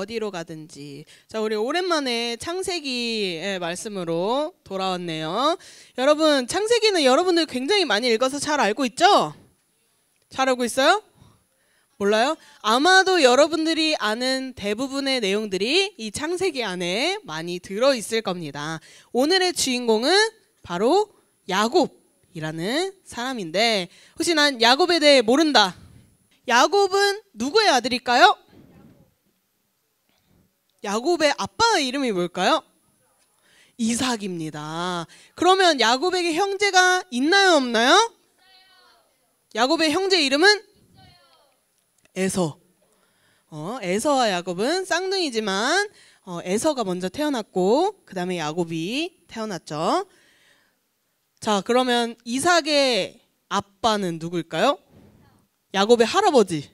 어디로 가든지. 자, 우리 오랜만에 창세기의 말씀으로 돌아왔네요. 여러분, 창세기는 여러분들 굉장히 많이 읽어서 잘 알고 있죠? 잘 알고 있어요? 몰라요? 아마도 여러분들이 아는 대부분의 내용들이 이 창세기 안에 많이 들어있을 겁니다. 오늘의 주인공은 바로 야곱이라는 사람인데, 혹시 난 야곱에 대해 모른다. 야곱은 누구의 아들일까요? 야곱의 아빠의 이름이 뭘까요? 이삭입니다. 그러면 야곱에게 형제가 있나요, 없나요? 야곱의 형제 이름은? 에서. 에서와 야곱은 쌍둥이지만 에서가 먼저 태어났고 그 다음에 야곱이 태어났죠. 자, 그러면 이삭의 아빠는 누구일까요? 야곱의 할아버지.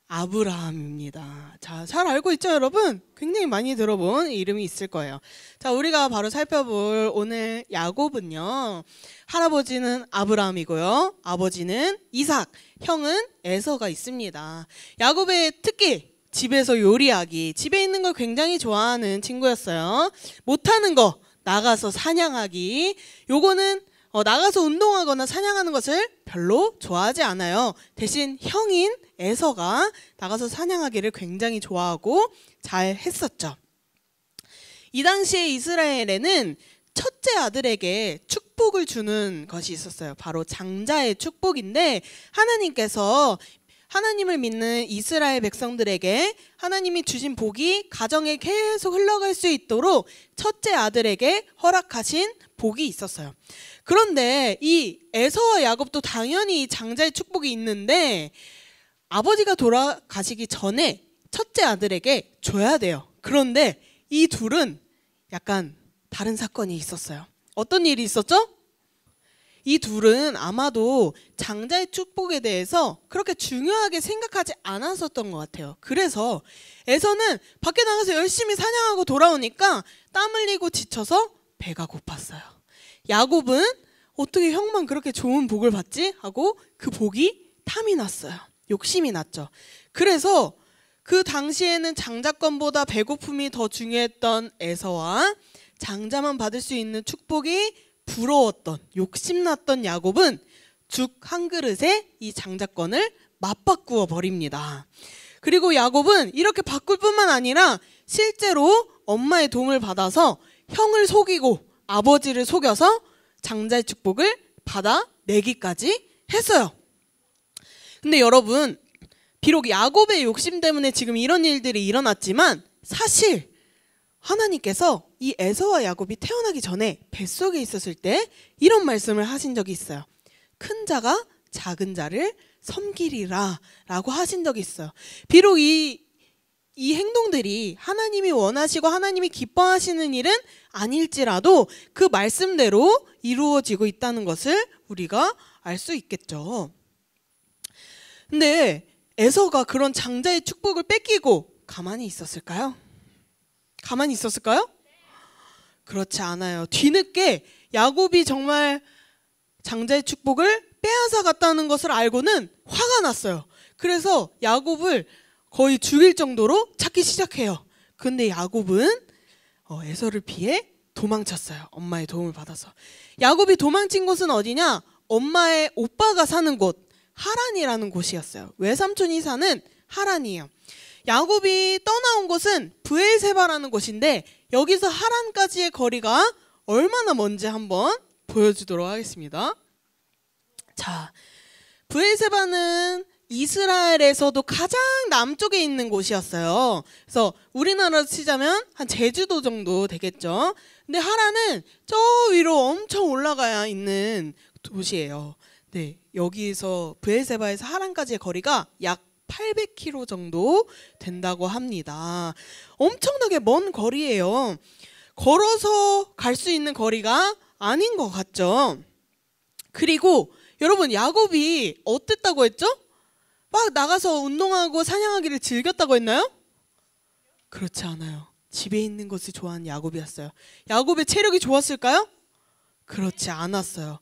아브라함입니다. 자, 잘 알고 있죠, 여러분? 굉장히 많이 들어본 이름이 있을 거예요. 자, 우리가 바로 살펴볼 오늘 야곱은요, 할아버지는 아브라함이고요, 아버지는 이삭, 형은 에서가 있습니다. 야곱의 특기, 집에서 요리하기, 집에 있는 걸 굉장히 좋아하는 친구였어요. 못하는 거, 나가서 사냥하기, 요거는 나가서 운동하거나 사냥하는 것을 별로 좋아하지 않아요. 대신 형인 에서가 나가서 사냥하기를 굉장히 좋아하고 잘 했었죠. 이 당시에 이스라엘에는 첫째 아들에게 축복을 주는 것이 있었어요. 바로 장자의 축복인데, 하나님께서 하나님을 믿는 이스라엘 백성들에게 하나님이 주신 복이 가정에 계속 흘러갈 수 있도록 첫째 아들에게 허락하신 복이 있었어요. 그런데 이 에서와 야곱도 당연히 장자의 축복이 있는데 아버지가 돌아가시기 전에 첫째 아들에게 줘야 돼요. 그런데 이 둘은 약간 다른 사건이 있었어요. 어떤 일이 있었죠? 이 둘은 아마도 장자의 축복에 대해서 그렇게 중요하게 생각하지 않았었던 것 같아요. 그래서 에서는 밖에 나가서 열심히 사냥하고 돌아오니까 땀 흘리고 지쳐서 배가 고팠어요. 야곱은 어떻게 형만 그렇게 좋은 복을 받지? 하고 그 복이 탐이 났어요. 욕심이 났죠. 그래서 그 당시에는 장자권보다 배고픔이 더 중요했던 에서와 장자만 받을 수 있는 축복이 부러웠던, 욕심났던 야곱은 죽 한 그릇에 이 장자권을 맞바꾸어 버립니다. 그리고 야곱은 이렇게 바꿀 뿐만 아니라 실제로 엄마의 도움을 받아서 형을 속이고 아버지를 속여서 장자의 축복을 받아내기까지 했어요. 근데 여러분, 비록 야곱의 욕심 때문에 지금 이런 일들이 일어났지만 사실 하나님께서 이 에서와 야곱이 태어나기 전에 뱃속에 있었을 때 이런 말씀을 하신 적이 있어요. 큰 자가 작은 자를 섬기리라 라고 하신 적이 있어요. 비록 이 행동들이 하나님이 원하시고 하나님이 기뻐하시는 일은 아닐지라도 그 말씀대로 이루어지고 있다는 것을 우리가 알 수 있겠죠. 근데 에서가 그런 장자의 축복을 뺏기고 가만히 있었을까요? 가만히 있었을까요? 그렇지 않아요. 뒤늦게 야곱이 정말 장자의 축복을 빼앗아 갔다는 것을 알고는 화가 났어요. 그래서 야곱을 거의 죽일 정도로 찾기 시작해요. 근데 야곱은 에서를 피해 도망쳤어요. 엄마의 도움을 받아서. 야곱이 도망친 곳은 어디냐? 엄마의 오빠가 사는 곳, 하란이라는 곳이었어요. 외삼촌이 사는 하란이에요. 야곱이 떠나온 곳은 브엘세바라는 곳인데 여기서 하란까지의 거리가 얼마나 먼지 한번 보여주도록 하겠습니다. 자, 브엘세바는 이스라엘에서도 가장 남쪽에 있는 곳이었어요. 그래서 우리나라로 치자면 한 제주도 정도 되겠죠. 근데 하란은 저 위로 엄청 올라가야 있는 도시예요. 네, 여기서 브엘세바에서 하란까지의 거리가 약 800km 정도 된다고 합니다. 엄청나게 먼 거리예요. 걸어서 갈 수 있는 거리가 아닌 것 같죠. 그리고 여러분, 야곱이 어땠다고 했죠? 막 나가서 운동하고 사냥하기를 즐겼다고 했나요? 그렇지 않아요. 집에 있는 것을 좋아하는 야곱이었어요. 야곱의 체력이 좋았을까요? 그렇지 않았어요.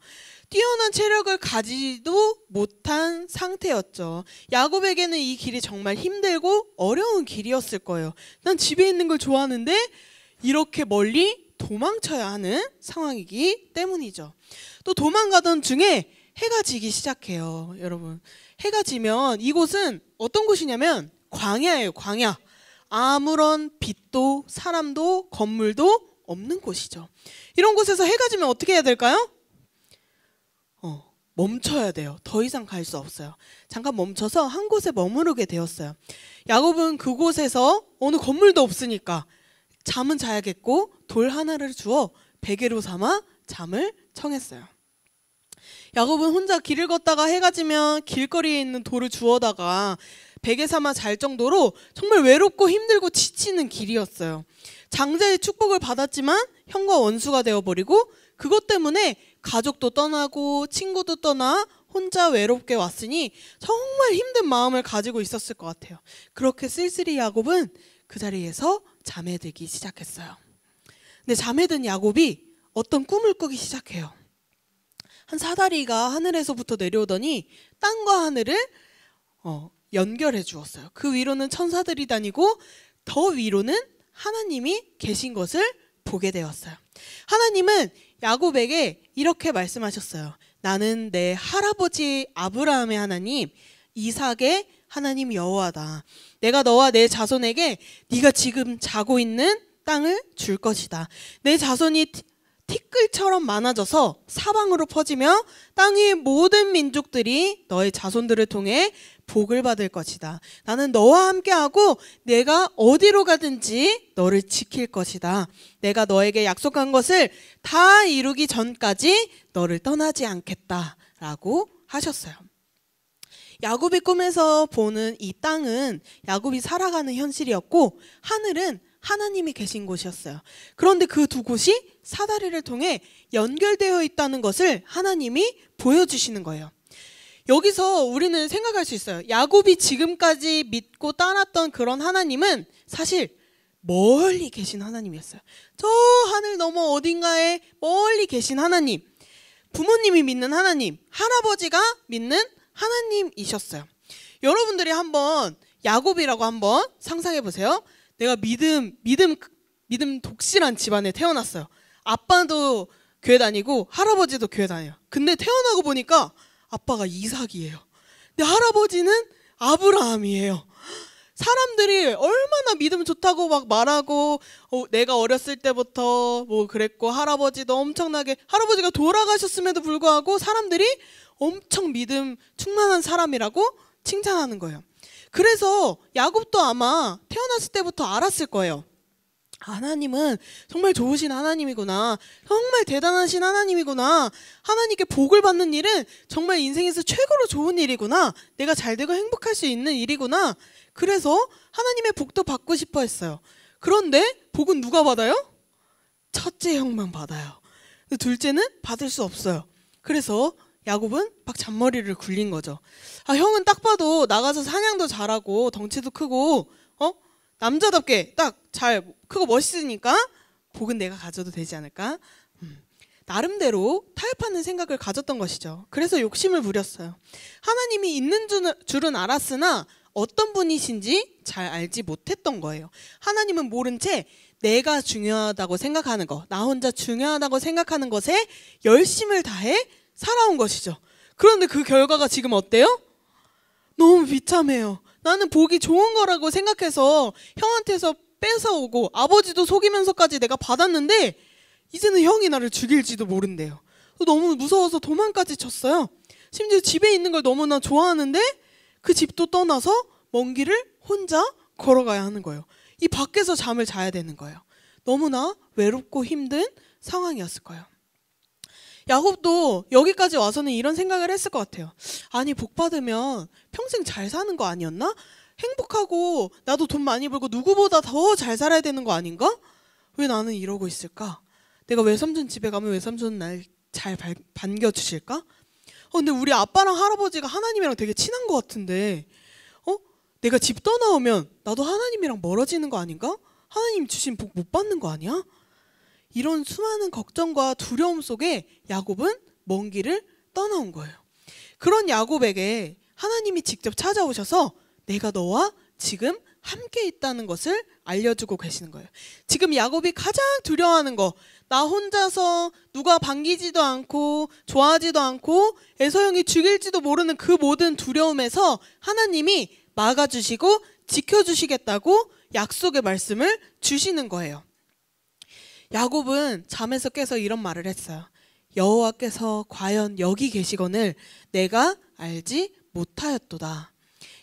뛰어난 체력을 가지도 못한 상태였죠. 야곱에게는 이 길이 정말 힘들고 어려운 길이었을 거예요. 난 집에 있는 걸 좋아하는데 이렇게 멀리 도망쳐야 하는 상황이기 때문이죠. 또 도망가던 중에 해가 지기 시작해요. 여러분, 해가 지면 이곳은 어떤 곳이냐면 광야예요. 광야. 아무런 빛도 사람도 건물도 없는 곳이죠. 이런 곳에서 해가 지면 어떻게 해야 될까요? 멈춰야 돼요. 더 이상 갈 수 없어요. 잠깐 멈춰서 한 곳에 머무르게 되었어요. 야곱은 그곳에서 어느 건물도 없으니까 잠은 자야겠고 돌 하나를 주어 베개로 삼아 잠을 청했어요. 야곱은 혼자 길을 걷다가 해가 지면 길거리에 있는 돌을 주워다가 베개 삼아 잘 정도로 정말 외롭고 힘들고 지치는 길이었어요. 장자의 축복을 받았지만 형과 원수가 되어버리고 그것 때문에 가족도 떠나고 친구도 떠나 혼자 외롭게 왔으니 정말 힘든 마음을 가지고 있었을 것 같아요. 그렇게 쓸쓸히 야곱은 그 자리에서 잠에 들기 시작했어요. 근데 잠에 든 야곱이 어떤 꿈을 꾸기 시작해요. 한 사다리가 하늘에서부터 내려오더니 땅과 하늘을 연결해 주었어요. 그 위로는 천사들이 다니고 더 위로는 하나님이 계신 것을 보게 되었어요. 하나님은 야곱에게 이렇게 말씀하셨어요. 나는 내 할아버지 아브라함의 하나님, 이삭의 하나님 여호와다. 내가 너와 내 자손에게 네가 지금 자고 있는 땅을 줄 것이다. 내 자손이 티끌처럼 많아져서 사방으로 퍼지며 땅 위의 모든 민족들이 너의 자손들을 통해 복을 받을 것이다. 나는 너와 함께하고 내가 어디로 가든지 너를 지킬 것이다. 내가 너에게 약속한 것을 다 이루기 전까지 너를 떠나지 않겠다 라고 하셨어요. 야곱의 꿈에서 보는 이 땅은 야곱이 살아가는 현실이었고 하늘은 하나님이 계신 곳이었어요. 그런데 그 두 곳이 사다리를 통해 연결되어 있다는 것을 하나님이 보여주시는 거예요. 여기서 우리는 생각할 수 있어요. 야곱이 지금까지 믿고 따랐던 그런 하나님은 사실 멀리 계신 하나님이었어요. 저 하늘 너머 어딘가에 멀리 계신 하나님, 부모님이 믿는 하나님, 할아버지가 믿는 하나님이셨어요. 여러분들이 한번 야곱이라고 한번 상상해 보세요. 내가 믿음 독실한 집안에 태어났어요. 아빠도 교회 다니고 할아버지도 교회 다녀요. 근데 태어나고 보니까 아빠가 이삭이에요. 근데 할아버지는 아브라함이에요. 사람들이 얼마나 믿음 좋다고 막 말하고 내가 어렸을 때부터 뭐 그랬고 할아버지도 엄청나게 할아버지가 돌아가셨음에도 불구하고 사람들이 엄청 믿음 충만한 사람이라고 칭찬하는 거예요. 그래서 야곱도 아마 태어났을 때부터 알았을 거예요. 하나님은 정말 좋으신 하나님이구나. 정말 대단하신 하나님이구나. 하나님께 복을 받는 일은 정말 인생에서 최고로 좋은 일이구나. 내가 잘되고 행복할 수 있는 일이구나. 그래서 하나님의 복도 받고 싶어 했어요. 그런데 복은 누가 받아요? 첫째 형만 받아요. 둘째는 받을 수 없어요. 그래서 야곱은 막 잔머리를 굴린 거죠. 형은 딱 봐도 나가서 사냥도 잘하고 덩치도 크고 남자답게 딱 잘 크고 멋있으니까 복은 내가 가져도 되지 않을까? 나름대로 타협하는 생각을 가졌던 것이죠. 그래서 욕심을 부렸어요. 하나님이 있는 줄은 알았으나 어떤 분이신지 잘 알지 못했던 거예요. 하나님은 모른 채 내가 중요하다고 생각하는 거, 나 혼자 중요하다고 생각하는 것에 열심을 다해 살아온 것이죠. 그런데 그 결과가 지금 어때요? 너무 비참해요. 나는 복이 좋은 거라고 생각해서 형한테서 뺏어오고 아버지도 속이면서까지 내가 받았는데 이제는 형이 나를 죽일지도 모른대요. 너무 무서워서 도망까지 쳤어요. 심지어 집에 있는 걸 너무나 좋아하는데 그 집도 떠나서 먼 길을 혼자 걸어가야 하는 거예요. 이 밖에서 잠을 자야 되는 거예요. 너무나 외롭고 힘든 상황이었을 거예요. 야곱도 여기까지 와서는 이런 생각을 했을 것 같아요. 아니 복 받으면 평생 잘 사는 거 아니었나? 행복하고 나도 돈 많이 벌고 누구보다 더 잘 살아야 되는 거 아닌가? 왜 나는 이러고 있을까? 내가 외삼촌 집에 가면 외삼촌은 날 잘 반겨주실까? 근데 우리 아빠랑 할아버지가 하나님이랑 되게 친한 것 같은데 내가 집 떠나오면 나도 하나님이랑 멀어지는 거 아닌가? 하나님 주신 복 못 받는 거 아니야? 이런 수많은 걱정과 두려움 속에 야곱은 먼 길을 떠나온 거예요. 그런 야곱에게 하나님이 직접 찾아오셔서 내가 너와 지금 함께 있다는 것을 알려주고 계시는 거예요. 지금 야곱이 가장 두려워하는 거, 나 혼자서 누가 반기지도 않고 좋아하지도 않고 에서 형이 죽일지도 모르는 그 모든 두려움에서 하나님이 막아주시고 지켜주시겠다고 약속의 말씀을 주시는 거예요. 야곱은 잠에서 깨서 이런 말을 했어요. 여호와께서 과연 여기 계시거늘 내가 알지 못하였도다.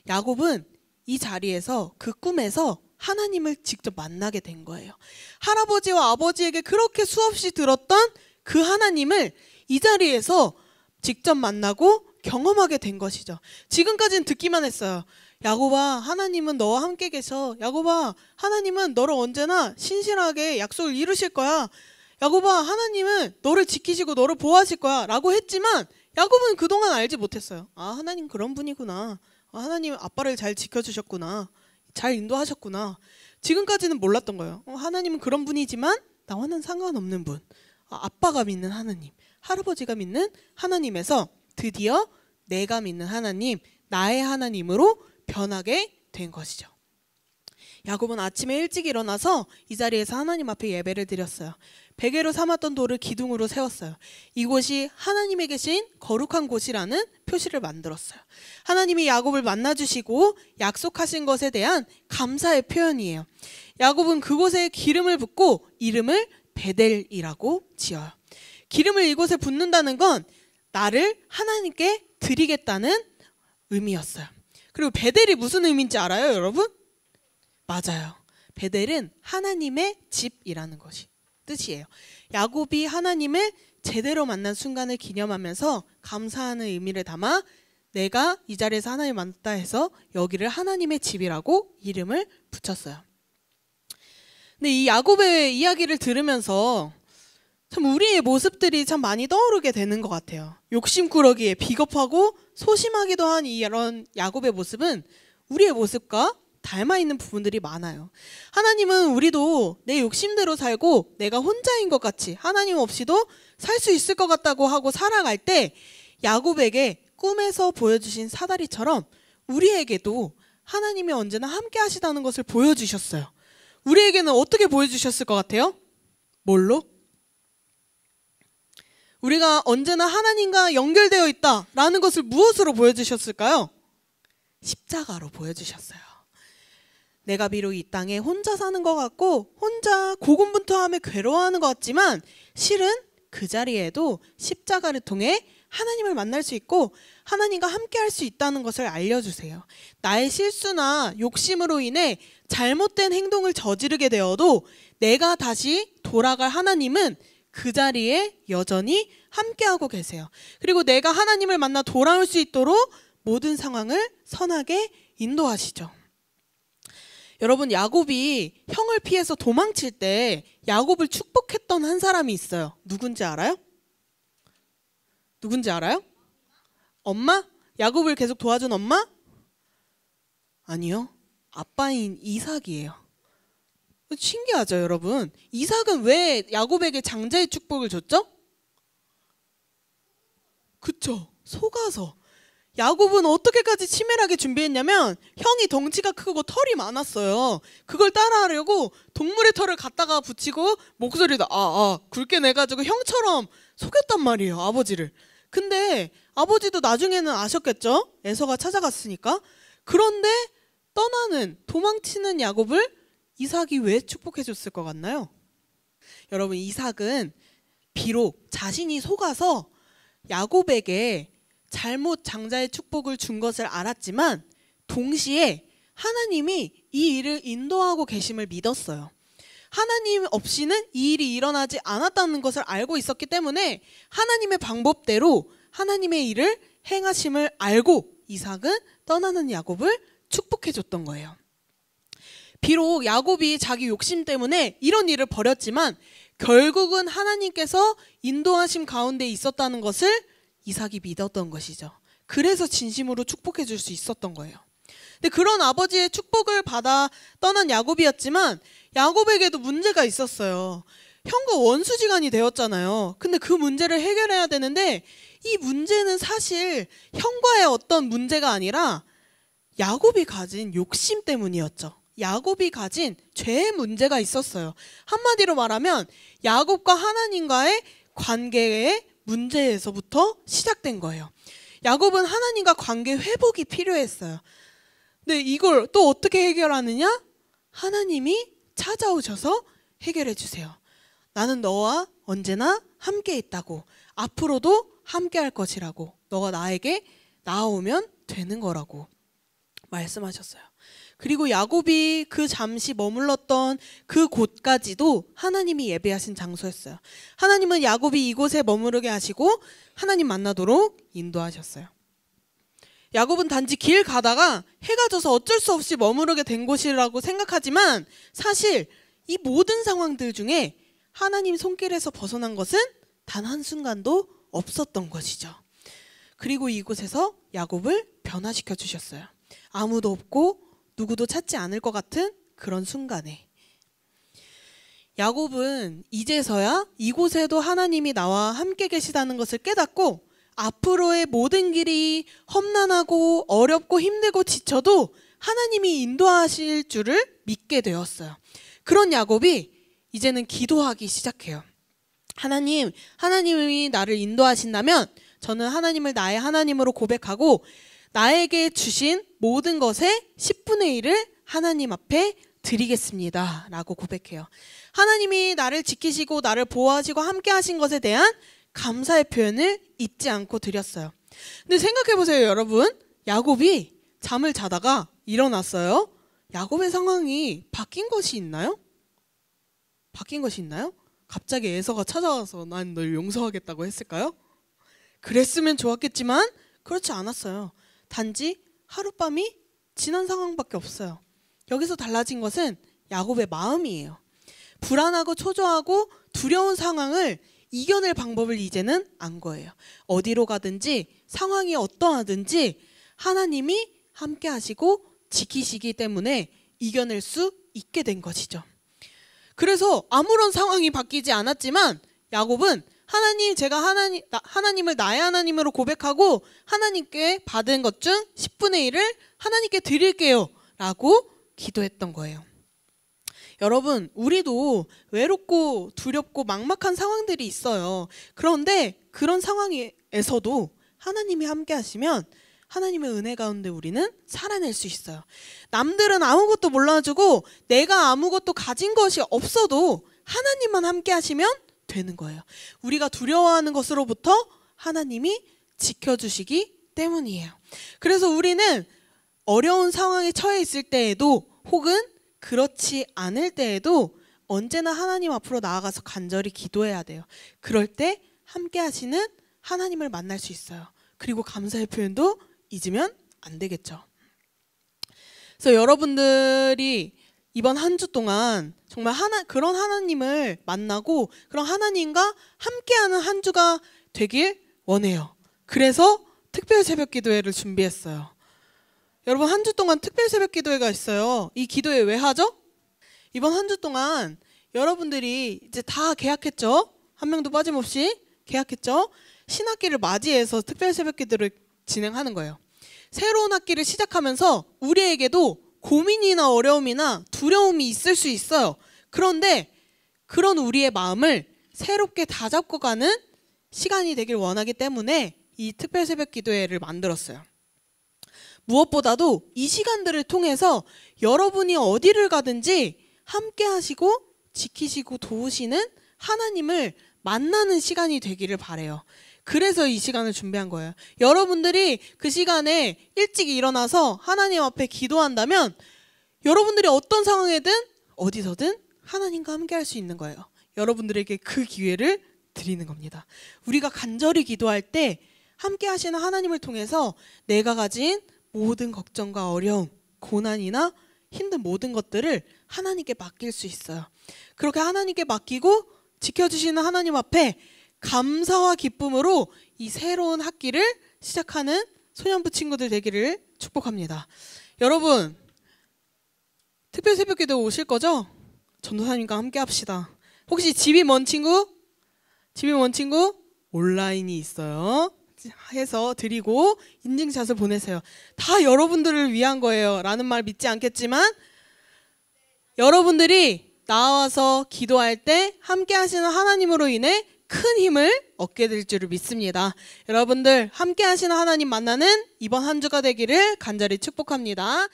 야곱은 이 자리에서 그 꿈에서 하나님을 직접 만나게 된 거예요. 할아버지와 아버지에게 그렇게 수없이 들었던 그 하나님을 이 자리에서 직접 만나고 경험하게 된 것이죠. 지금까지는 듣기만 했어요. 야곱아, 하나님은 너와 함께 계셔. 야곱아, 하나님은 너를 언제나 신실하게 약속을 이루실 거야. 야곱아, 하나님은 너를 지키시고 너를 보호하실 거야 라고 했지만 야곱은 그동안 알지 못했어요. 아, 하나님 그런 분이구나. 아, 하나님 아빠를 잘 지켜주셨구나. 잘 인도하셨구나. 지금까지는 몰랐던 거예요. 하나님은 그런 분이지만 나와는 상관없는 분. 아빠가 믿는 하나님, 할아버지가 믿는 하나님에서 드디어 내가 믿는 하나님, 나의 하나님으로 변하게 된 것이죠. 야곱은 아침에 일찍 일어나서 이 자리에서 하나님 앞에 예배를 드렸어요. 베개로 삼았던 돌을 기둥으로 세웠어요. 이곳이 하나님이 계신 거룩한 곳이라는 표시를 만들었어요. 하나님이 야곱을 만나주시고 약속하신 것에 대한 감사의 표현이에요. 야곱은 그곳에 기름을 붓고 이름을 베델이라고 지어요. 기름을 이곳에 붓는다는 건 나를 하나님께 드리겠다는 의미였어요. 그리고 베델이 무슨 의미인지 알아요, 여러분? 맞아요. 베델은 하나님의 집이라는 것이 뜻이에요. 야곱이 하나님을 제대로 만난 순간을 기념하면서 감사하는 의미를 담아 내가 이 자리에서 하나님을 만났다 해서 여기를 하나님의 집이라고 이름을 붙였어요. 근데 이 야곱의 이야기를 들으면서 참 우리의 모습들이 참 많이 떠오르게 되는 것 같아요. 욕심꾸러기에 비겁하고 소심하기도 한 이런 야곱의 모습은 우리의 모습과 닮아 있는 부분들이 많아요. 하나님은 우리도 내 욕심대로 살고 내가 혼자인 것 같이 하나님 없이도 살 수 있을 것 같다고 하고 살아갈 때 야곱에게 꿈에서 보여주신 사다리처럼 우리에게도 하나님이 언제나 함께 하시다는 것을 보여주셨어요. 우리에게는 어떻게 보여주셨을 것 같아요? 뭘로? 우리가 언제나 하나님과 연결되어 있다라는 것을 무엇으로 보여주셨을까요? 십자가로 보여주셨어요. 내가 비록 이 땅에 혼자 사는 것 같고 혼자 고군분투하며 괴로워하는 것 같지만 실은 그 자리에도 십자가를 통해 하나님을 만날 수 있고 하나님과 함께 할 수 있다는 것을 알려주세요. 나의 실수나 욕심으로 인해 잘못된 행동을 저지르게 되어도 내가 다시 돌아갈 하나님은 그 자리에 여전히 함께하고 계세요. 그리고 내가 하나님을 만나 돌아올 수 있도록 모든 상황을 선하게 인도하시죠. 여러분, 야곱이 형을 피해서 도망칠 때 야곱을 축복했던 한 사람이 있어요. 누군지 알아요? 누군지 알아요? 엄마? 야곱을 계속 도와준 엄마? 아니요. 아빠인 이삭이에요. 신기하죠, 여러분? 이삭은 왜 야곱에게 장자의 축복을 줬죠? 그쵸. 속아서. 야곱은 어떻게까지 치밀하게 준비했냐면 형이 덩치가 크고 털이 많았어요. 그걸 따라하려고 동물의 털을 갖다가 붙이고 목소리도 굵게 내가지고 형처럼 속였단 말이에요, 아버지를. 근데 아버지도 나중에는 아셨겠죠? 에서가 찾아갔으니까. 그런데 떠나는 도망치는 야곱을 이삭이 왜 축복해 줬을 것 같나요? 여러분, 이삭은 비록 자신이 속아서 야곱에게 잘못 장자의 축복을 준 것을 알았지만 동시에 하나님이 이 일을 인도하고 계심을 믿었어요. 하나님 없이는 이 일이 일어나지 않았다는 것을 알고 있었기 때문에 하나님의 방법대로 하나님의 일을 행하심을 알고 이삭은 떠나는 야곱을 축복해 줬던 거예요. 비록 야곱이 자기 욕심 때문에 이런 일을 벌였지만 결국은 하나님께서 인도하심 가운데 있었다는 것을 이삭이 믿었던 것이죠. 그래서 진심으로 축복해 줄 수 있었던 거예요. 근데 그런 아버지의 축복을 받아 떠난 야곱이었지만 야곱에게도 문제가 있었어요. 형과 원수지간이 되었잖아요. 근데 그 문제를 해결해야 되는데 이 문제는 사실 형과의 어떤 문제가 아니라 야곱이 가진 욕심 때문이었죠. 야곱이 가진 죄의 문제가 있었어요. 한마디로 말하면 야곱과 하나님과의 관계의 문제에서부터 시작된 거예요. 야곱은 하나님과 관계 회복이 필요했어요. 근데 이걸 또 어떻게 해결하느냐? 하나님이 찾아오셔서 해결해 주세요. 나는 너와 언제나 함께 있다고, 앞으로도 함께 할 것이라고, 너가 나에게 나아오면 되는 거라고 말씀하셨어요. 그리고 야곱이 그 잠시 머물렀던 그 곳까지도 하나님이 예배하신 장소였어요. 하나님은 야곱이 이곳에 머무르게 하시고 하나님 만나도록 인도하셨어요. 야곱은 단지 길 가다가 해가 져서 어쩔 수 없이 머무르게 된 곳이라고 생각하지만 사실 이 모든 상황들 중에 하나님 손길에서 벗어난 것은 단 한순간도 없었던 것이죠. 그리고 이곳에서 야곱을 변화시켜 주셨어요. 아무도 없고 누구도 찾지 않을 것 같은 그런 순간에 야곱은 이제서야 이곳에도 하나님이 나와 함께 계시다는 것을 깨닫고 앞으로의 모든 길이 험난하고 어렵고 힘들고 지쳐도 하나님이 인도하실 줄을 믿게 되었어요. 그런 야곱이 이제는 기도하기 시작해요. 하나님이 나를 인도하신다면 저는 하나님을 나의 하나님으로 고백하고 나에게 주신 모든 것의 10분의 1을 하나님 앞에 드리겠습니다 라고 고백해요. 하나님이 나를 지키시고 나를 보호하시고 함께 하신 것에 대한 감사의 표현을 잊지 않고 드렸어요. 근데 생각해보세요 여러분. 야곱이 잠을 자다가 일어났어요. 야곱의 상황이 바뀐 것이 있나요? 바뀐 것이 있나요? 갑자기 에서가 찾아와서 난 널 용서하겠다고 했을까요? 그랬으면 좋았겠지만 그렇지 않았어요. 단지 하룻밤이 지난 상황밖에 없어요. 여기서 달라진 것은 야곱의 마음이에요. 불안하고 초조하고 두려운 상황을 이겨낼 방법을 이제는 안 거예요. 어디로 가든지 상황이 어떠하든지 하나님이 함께 하시고 지키시기 때문에 이겨낼 수 있게 된 것이죠. 그래서 아무런 상황이 바뀌지 않았지만 야곱은 제가 하나님을 나의 하나님으로 고백하고 하나님께 받은 것 중 10분의 1을 하나님께 드릴게요 라고 기도했던 거예요. 여러분, 우리도 외롭고 두렵고 막막한 상황들이 있어요. 그런데 그런 상황에서도 하나님이 함께 하시면 하나님의 은혜 가운데 우리는 살아낼 수 있어요. 남들은 아무것도 몰라주고 내가 아무것도 가진 것이 없어도 하나님만 함께 하시면 되는 거예요. 우리가 두려워하는 것으로부터 하나님이 지켜주시기 때문이에요. 그래서 우리는 어려운 상황에 처해 있을 때에도 혹은 그렇지 않을 때에도 언제나 하나님 앞으로 나아가서 간절히 기도해야 돼요. 그럴 때 함께 하시는 하나님을 만날 수 있어요. 그리고 감사의 표현도 잊으면 안 되겠죠. 그래서 여러분들이 이번 한 주 동안 정말 그런 하나님을 만나고 그런 하나님과 함께하는 한 주가 되길 원해요. 그래서 특별 새벽 기도회를 준비했어요. 여러분, 한 주 동안 특별 새벽 기도회가 있어요. 이 기도회 왜 하죠? 이번 한 주 동안 여러분들이 이제 다 개학했죠? 한 명도 빠짐없이 개학했죠? 신학기를 맞이해서 특별 새벽 기도를 진행하는 거예요. 새로운 학기를 시작하면서 우리에게도 고민이나 어려움이나 두려움이 있을 수 있어요. 그런데 그런 우리의 마음을 새롭게 다잡고 가는 시간이 되길 원하기 때문에 이 특별 새벽 기도회를 만들었어요. 무엇보다도 이 시간들을 통해서 여러분이 어디를 가든지 함께 하시고 지키시고 도우시는 하나님을 만나는 시간이 되기를 바라요. 그래서 이 시간을 준비한 거예요. 여러분들이 그 시간에 일찍 일어나서 하나님 앞에 기도한다면 여러분들이 어떤 상황에든 어디서든 하나님과 함께 할 수 있는 거예요. 여러분들에게 그 기회를 드리는 겁니다. 우리가 간절히 기도할 때 함께 하시는 하나님을 통해서 내가 가진 모든 걱정과 어려움, 고난이나 힘든 모든 것들을 하나님께 맡길 수 있어요. 그렇게 하나님께 맡기고 지켜주시는 하나님 앞에 감사와 기쁨으로 이 새로운 학기를 시작하는 소년부 친구들 되기를 축복합니다. 여러분, 특별 새벽기도 오실 거죠? 전도사님과 함께 합시다. 혹시 집이 먼 친구? 집이 먼 친구? 온라인이 있어요. 해서 드리고 인증샷을 보내세요. 다 여러분들을 위한 거예요. 라는 말 믿지 않겠지만 여러분들이 나와서 기도할 때 함께 하시는 하나님으로 인해 큰 힘을 얻게 될 줄을 믿습니다. 여러분들 함께 하시는 하나님 만나는 이번 한 주가 되기를 간절히 축복합니다.